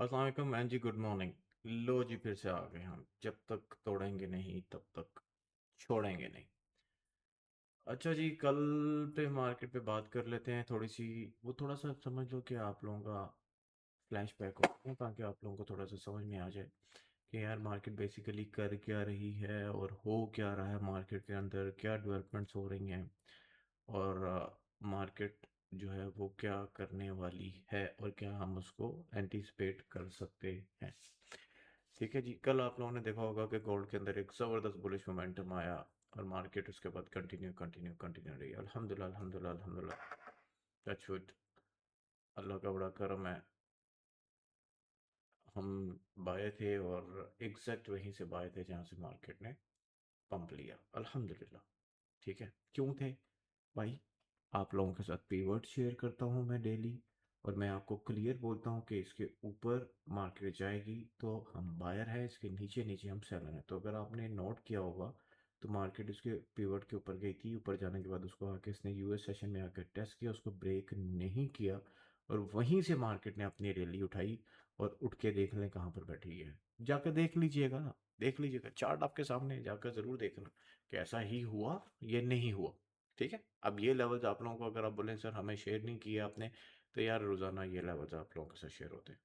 अस्सलाम वालेकुम and ji good morning. लो जी फिर से आ गए हम। जब तक तोड़ेंगे नहीं तब तक छोड़ेंगे नहीं। अच्छा जी, कल पे मार्केट पे बात कर लेते हैं थोड़ी सी। वो थोड़ा सा समझ लो कि आप लोगों का फ्लैशबैक हो ताकि आप लोगों को थोड़ा सा समझ में आ जाए कि यार मार्केट बेसिकली कर क्या रही है और हो क्या रहा है, मार्केट के अंदर क्या डेवलपमेंट्स हो रही हैं और मार्केट जो है वो क्या करने वाली है और क्या हम उसको एंटिसिपेट कर सकते हैं। ठीक है जी, कल आप लोगों ने देखा होगा कि गोल्ड के अंदर एक ज़बरदस्त बुलिश मोमेंटम आया और मार्केट उसके बाद कंटिन्यू कंटिन्यू कंटिन्यू रही। अल्हम्दुलिल्लाह अल्हम्दुलिल्लाह अल्हम्दुलिल्लाह, टच वुड, अल्लाह का बड़ा करम है। हम बाए थे और एग्जैक्ट वहीं से बाए थे जहाँ से मार्केट ने पंप लिया, अल्हम्दुलिल्लाह। ठीक है, क्यों थे भाई? आप लोगों के साथ पीवर्ड शेयर करता हूँ मैं डेली और मैं आपको क्लियर बोलता हूँ कि इसके ऊपर मार्केट जाएगी तो हम बायर हैं, इसके नीचे नीचे हम सेलर हैं। तो अगर आपने नोट किया होगा तो मार्केट इसके पीवर्ड के ऊपर गई थी, ऊपर जाने के बाद उसको आके इसने यूएस सेशन में आकर टेस्ट किया, उसको ब्रेक नहीं किया और वहीं से मार्केट ने अपनी रैली उठाई और उठ के देख लें कहाँ पर बैठी है। जाकर देख लीजिएगा ना, देख लीजिएगा, चार्ट आपके सामने है, जाकर ज़रूर देखना कि ऐसा ही हुआ ये नहीं हुआ। ठीक है, अब ये लेवल्स आप लोगों को अगर आप बोलें सर हमें शेयर नहीं किया आपने, तो यार रोज़ाना ये लेवल्स आप लोगों के साथ शेयर होते हैं।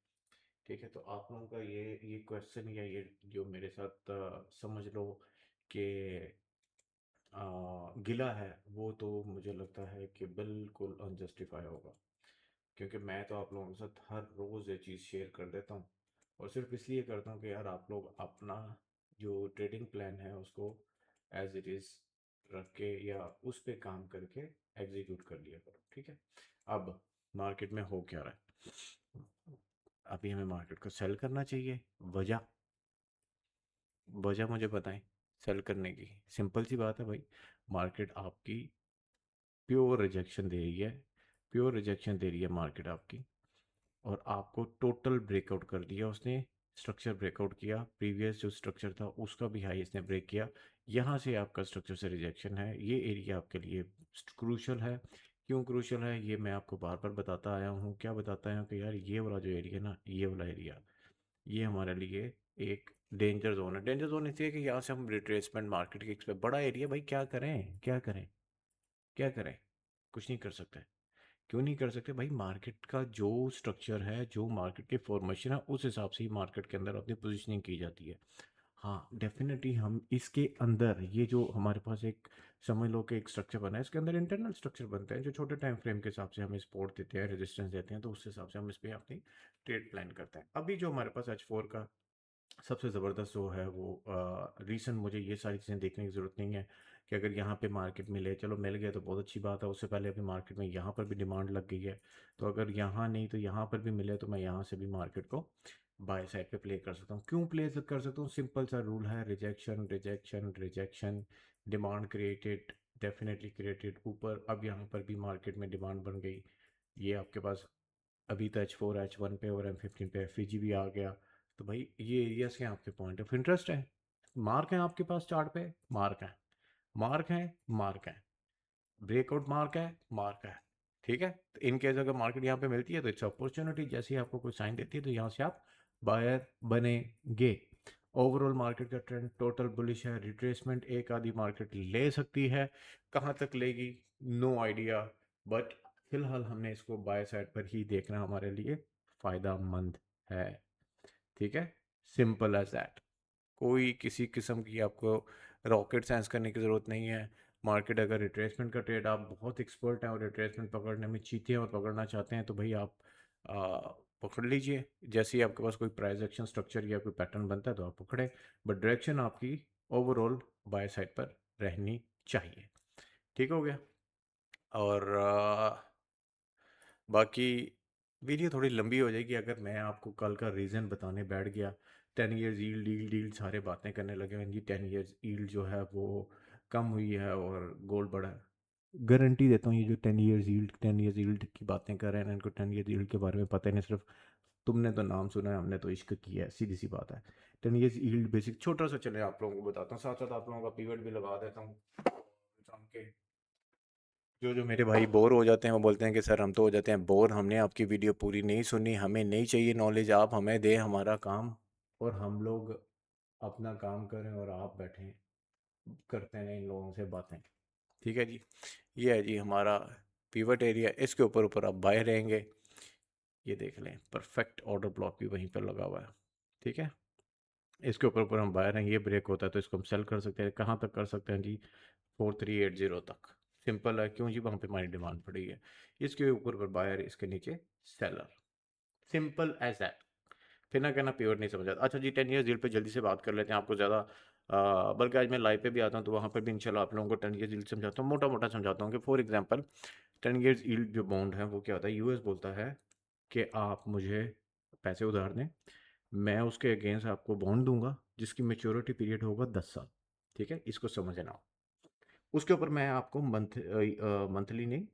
ठीक है, तो आप लोगों का ये क्वेश्चन या ये जो मेरे साथ समझ लो कि गिला है, वो तो मुझे लगता है कि बिल्कुल अनजस्टिफाई होगा, क्योंकि मैं तो आप लोगों के साथ हर रोज़ ये चीज़ शेयर कर देता हूँ और सिर्फ इसलिए करता हूँ कि यार आप लोग अपना जो ट्रेडिंग प्लान है उसको एज इट इज़ रख के या उस पे काम करके एग्जीक्यूट कर लिया करो। ठीक है, अब मार्केट में हो क्या रहा है? अभी हमें मार्केट को सेल करना चाहिए। वजह वजह मुझे बताएं सेल करने की। सिंपल सी बात है भाई, मार्केट आपकी प्योर रिजेक्शन दे रही है, प्योर रिजेक्शन दे रही है मार्केट आपकी। और आपको टोटल ब्रेकआउट कर दिया उसने, स्ट्रक्चर ब्रेकआउट किया, प्रीवियस जो स्ट्रक्चर था उसका भी हाई इसने ब्रेक किया। यहाँ से आपका स्ट्रक्चर से रिजेक्शन है, ये एरिया आपके लिए क्रूशल है। क्यों क्रूशल है ये मैं आपको बार बार बताता आया हूँ। क्या बताता आया हूँ कि यार ये वाला जो एरिया ना, ये वाला एरिया, ये हमारे लिए एक डेंजर जोन है। डेंजर जोन इसलिए कि यहाँ से हम रिट्रेसमेंट मार्केट के एक्सपेक्ट, बड़ा एरिया भाई, क्या करें क्या करें क्या करें, कुछ नहीं कर सकते। क्यों नहीं कर सकते भाई? मार्केट का जो स्ट्रक्चर है, जो मार्केट की फॉर्मेशन है, उस हिसाब से ही मार्केट के अंदर अपनी पोजीशनिंग की जाती है। हाँ डेफिनेटली हम इसके अंदर ये जो हमारे पास एक समझ लो कि एक स्ट्रक्चर बना है, इसके अंदर इंटरनल स्ट्रक्चर बनते हैं जो छोटे टाइम फ्रेम के हिसाब से हमें सपोर्ट देते हैं, रेजिस्टेंस देते हैं, तो उस हिसाब से हम इस पर अपनी ट्रेड प्लान करते हैं। अभी जो हमारे पास H4 का सबसे ज़बरदस्त जो है वो रीज़न, मुझे ये सारी चीज़ें देखने की ज़रूरत नहीं है कि अगर यहाँ पे मार्केट मिले, चलो मिल गया तो बहुत अच्छी बात है। उससे पहले अभी मार्केट में यहाँ पर भी डिमांड लग गई है, तो अगर यहाँ नहीं तो यहाँ पर भी मिले तो मैं यहाँ से भी मार्केट को बाय साइड पे प्ले कर सकता हूँ। क्यों प्ले कर सकता हूँ? सिंपल सा रूल है, rejection rejection rejection, demand created, definitely created ऊपर। अब यहाँ पर भी मार्केट में डिमांड बन गई, ये आपके पास अभी तो H4 H1 पे और M15 पे FVG भी आ गया। तो भाई ये एरियाज के आपके पॉइंट ऑफ इंटरेस्ट है, मार्क है आपके पास चार्ट पे, मार्क है, मार्क है, मार्क है, ब्रेकआउट मार्क है, मार्क है। ठीक है, तो इन केस अगर मार्केट यहाँ पे मिलती है तो इट्स अपॉर्चुनिटी, जैसे ही आपको कोई साइन देती है तो यहाँ से आप बायर बनेंगे। ओवरऑल मार्केट का ट्रेंड टोटल बुलिश है, रिट्रेसमेंट एक आधी मार्केट ले सकती है, कहाँ तक लेगी नो आइडिया, बट फिलहाल हमने इसको बाय साइड पर ही देखना हमारे लिए फ़ायदा मंद है। ठीक है, सिंपल एज दैट। कोई किसी किस्म की आपको रॉकेट साइंस करने की ज़रूरत नहीं है। मार्केट अगर रिट्रेसमेंट का ट्रेड, आप बहुत एक्सपर्ट हैं और रिट्रेसमेंट पकड़ने में चीते हैं और पकड़ना चाहते हैं तो भाई आप आ, पकड़ लीजिए। जैसे ही आपके पास कोई प्राइस एक्शन स्ट्रक्चर या कोई पैटर्न बनता है तो आप पकड़े, बट डायरेक्शन आपकी ओवरऑल बाय साइड पर रहनी चाहिए। ठीक हो गया? और बाकी वीडियो थोड़ी लंबी हो जाएगी अगर मैं आपको कल का रीज़न बताने बैठ गया। 10 ईयर्स ईल्ड ईल्ड ईल्ड सारे बातें करने लगे हैं जी, 10 ईयर्स ईल्ड जो है वो कम हुई है और गोल्ड बढ़ा है। गारंटी देता हूँ ये जो 10 ईयर्स ईल्ड की बातें कर रहे हैं इनको 10 ईयर्स ईल्ड के बारे में पता ही नहीं। सिर्फ तुमने तो नाम सुना है, हमने तो इश्क किया है, सीधी सी बात है। 10 ईयर्स ईल्ड बेसिक छोटा सा, चले आप लोगों को बताता हूँ, साथ साथ आप लोगों का पीरियड भी लगा देता हूँ शाम के। जो जो मेरे भाई बोर हो जाते हैं वो बोलते हैं कि सर हम तो हो जाते हैं बोर, हमने आपकी वीडियो पूरी नहीं सुनी, हमें नहीं चाहिए नॉलेज, आप हमें दें हमारा काम और हम लोग अपना काम करें और आप बैठें करते हैं इन लोगों से बातें। ठीक है जी, ये है जी हमारा पीवट एरिया, इसके ऊपर ऊपर आप बाय रहेंगे। ये देख लें परफेक्ट ऑर्डर ब्लॉक भी वहीं पर लगा हुआ है। ठीक है, इसके ऊपर ऊपर हम बाय रहेंगे, ये ब्रेक होता है तो इसको हम सेल कर सकते हैं। कहाँ तक कर सकते हैं जी? 4380 तक। सिंपल है, क्यों जी? वहाँ पे हमारी डिमांड पड़ी है। इसके ऊपर ऊपर बायर, इसके नीचे सेलर, सिंपल एज दैट। फिर ना कहना प्योर नहीं समझा। अच्छा जी, 10 ईयर्स डील पे जल्दी से बात कर लेते हैं, आपको ज़्यादा बल्कि आज मैं लाइव पे भी आता हूँ तो वहाँ पर भी इंशाल्लाह आप लोगों को 10 ईयर्स डील समझाता हूँ, मोटा मोटा समझाता हूँ कि फॉर एग्जांपल 10 ईयर्स डील जो बॉन्ड है वो क्या होता है। यूएस बोलता है कि आप मुझे पैसे उधार दें, मैं उसके अगेंस्ट आपको बॉन्ड दूंगा जिसकी मेच्योरिटी पीरियड होगा 10 साल। ठीक है, इसको समझना। उसके ऊपर मैं आपको मंथली नहीं,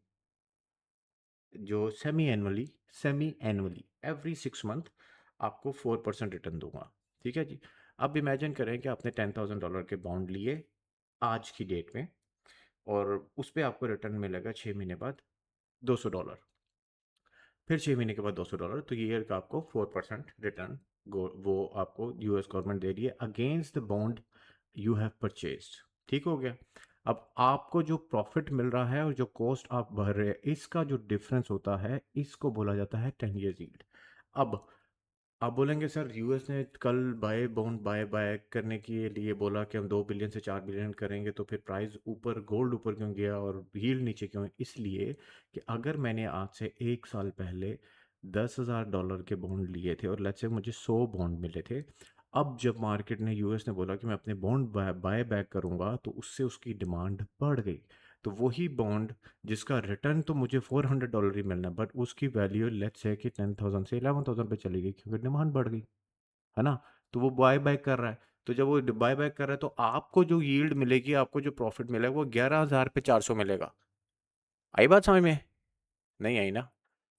जो सेमी एनुअली एवरी 6 मंथ आपको 4% रिटर्न दूंगा। ठीक है जी। अब इमेजिन करें कि आपने $10,000 के बॉन्ड लिए आज की डेट में, और उस पर आपको रिटर्न मिलेगा 6 महीने बाद $200, फिर 6 महीने के बाद $200, तो ईयर का आपको 4% रिटर्न वो आपको यूएस गवर्नमेंट दे रही है against the bond you have purchased. ठीक हो गया। अब आपको जो प्रॉफिट मिल रहा है और जो कॉस्ट आप भर रहे हैं, इसका जो डिफरेंस होता है इसको बोला जाता है 10 ईयर यील्ड। अब आप बोलेंगे सर यूएस ने कल बाय बॉन्ड बाय बाय करने के लिए बोला कि हम 2 बिलियन से 4 बिलियन करेंगे, तो फिर प्राइस ऊपर, गोल्ड ऊपर क्यों गया और यील्ड नीचे क्यों? इसलिए कि अगर मैंने आज से 1 साल पहले $10,000 के बॉन्ड लिए थे और लेट्स से मुझे 100 बॉन्ड मिले थे, अब जब मार्केट ने, यूएस ने बोला कि मैं अपने बॉन्ड बाय बैक करूंगा, तो उससे उसकी डिमांड बढ़ गई। तो वही बॉन्ड जिसका रिटर्न तो मुझे $400 ही मिलना है, बट उसकी वैल्यू लेट्स से कि 10,000 से 11,000 पे चली गई क्योंकि डिमांड बढ़ गई, है ना? तो वो बाय बैक कर रहा है। तो जब वो बाय बैक कर रहा है तो आपको जो यील्ड मिलेगी, आपको जो प्रॉफिट मिलेगा वो 11,000 पे 400 मिलेगा। आई बात समझ में? नहीं आई ना?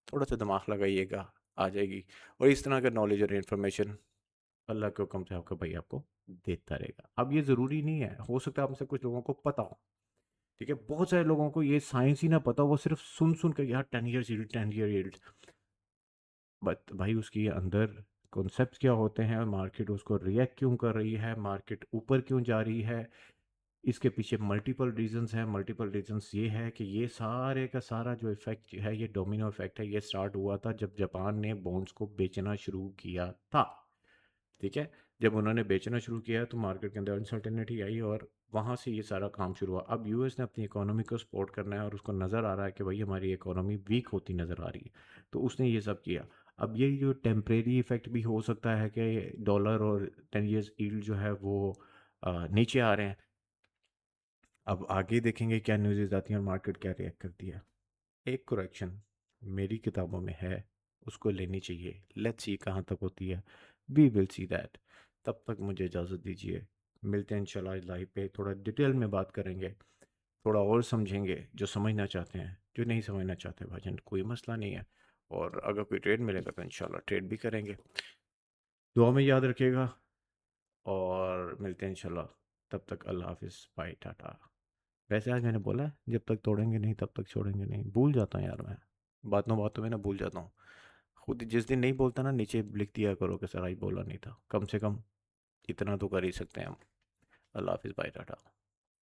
थोड़ा सा दिमाग लगाइएगा, आ जाएगी। और इस तरह का नॉलेज और इन्फॉर्मेशन अल्लाह के हुक्म से आपका भाई आपको देता रहेगा। अब ये ज़रूरी नहीं है, हो सकता है आप में से कुछ लोगों को पता हो। ठीक है, बहुत सारे लोगों को ये साइंस ही ना पता हो, वो सिर्फ सुन सुन कर यार 10 year yield, 10 year yield, but भाई उसके अंदर कॉन्सेप्ट क्या होते हैं, मार्केट उसको रिएक्ट क्यों कर रही है, मार्केट ऊपर क्यों जा रही है, इसके पीछे मल्टीपल रीजंस हैं। मल्टीपल रीजंस ये है कि ये सारे का सारा जो इफेक्ट है, ये डोमिनो इफेक्ट है, ये स्टार्ट हुआ था जब जापान ने बॉन्ड्स को बेचना शुरू किया था। ठीक है, जब उन्होंने बेचना शुरू किया तो मार्केट के अंदर अनसर्टेनिटी आई और वहाँ से ये सारा काम शुरू हुआ। अब यूएस ने अपनी इकोनॉमी को सपोर्ट करना है और उसको नज़र आ रहा है कि भाई हमारी इकोनॉमी वीक होती नज़र आ रही है, तो उसने ये सब किया। अब ये जो टेम्परेरी इफेक्ट भी हो सकता है कि डॉलर और 10 ईयर्स यील्ड जो है वो नीचे आ रहे हैं। अब आगे देखेंगे क्या न्यूज़ आती हैं और मार्केट क्या रिएक्ट करती है। एक करेक्शन मेरी किताबों में है, उसको लेनी चाहिए, लेट्स सी कहाँ तक होती है, वी विल सी दैट। तब तक मुझे इजाज़त दीजिए, मिलते हैं इंशाल्लाह लाइव पे, थोड़ा डिटेल में बात करेंगे, थोड़ा और समझेंगे, जो समझना चाहते हैं, जो नहीं समझना चाहते भाईजान कोई मसला नहीं है, और अगर कोई ट्रेड मिलेगा तो इंशाल्लाह ट्रेड भी करेंगे। दुआ में याद रखिएगा और मिलते हैं इंशाल्लाह। तब तक अल्लाह हाफिज़, बाय, टाटा। वैसे आज मैंने बोला है जब तक तोड़ेंगे नहीं तब तक छोड़ेंगे नहीं, भूल जाता हूँ यार मैं, बातों में ना भूल जाता हूँ। खुद जिस दिन नहीं बोलता ना, नीचे लिख दिया करो कि सर आज बोला नहीं था, कम से कम इतना तो कर ही सकते हैं हम। अल्लाह हाफिज़, बाय, टाटा।